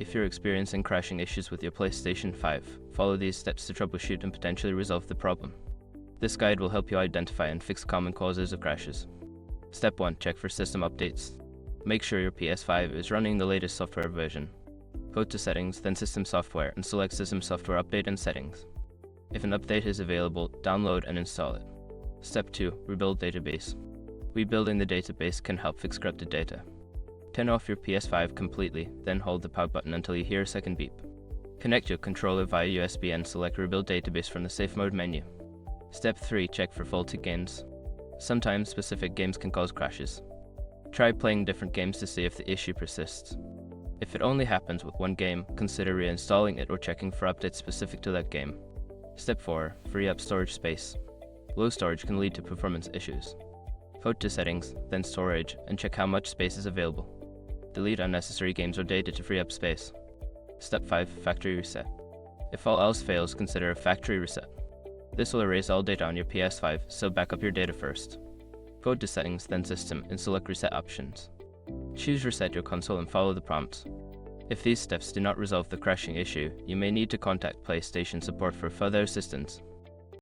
If you're experiencing crashing issues with your PlayStation 5, follow these steps to troubleshoot and potentially resolve the problem. This guide will help you identify and fix common causes of crashes. Step 1. Check for system updates. Make sure your PS5 is running the latest software version. Go to Settings, then System Software, and select System Software Update and Settings. If an update is available, download and install it. Step 2. Rebuild database. Rebuilding the database can help fix corrupted data. Turn off your PS5 completely, then hold the power button until you hear a second beep. Connect your controller via USB and select Rebuild Database from the Safe Mode menu. Step 3. Check for faulty games. Sometimes specific games can cause crashes. Try playing different games to see if the issue persists. If it only happens with one game, consider reinstalling it or checking for updates specific to that game. Step 4. Free up storage space. Low storage can lead to performance issues. Go to Settings, then Storage, and check how much space is available. Delete unnecessary games or data to free up space. Step 5. Factory reset. If all else fails, consider a factory reset. This will erase all data on your PS5, so back up your data first. Go to Settings, then System, and select Reset Options. Choose Reset your console and follow the prompts. If these steps do not resolve the crashing issue, you may need to contact PlayStation support for further assistance.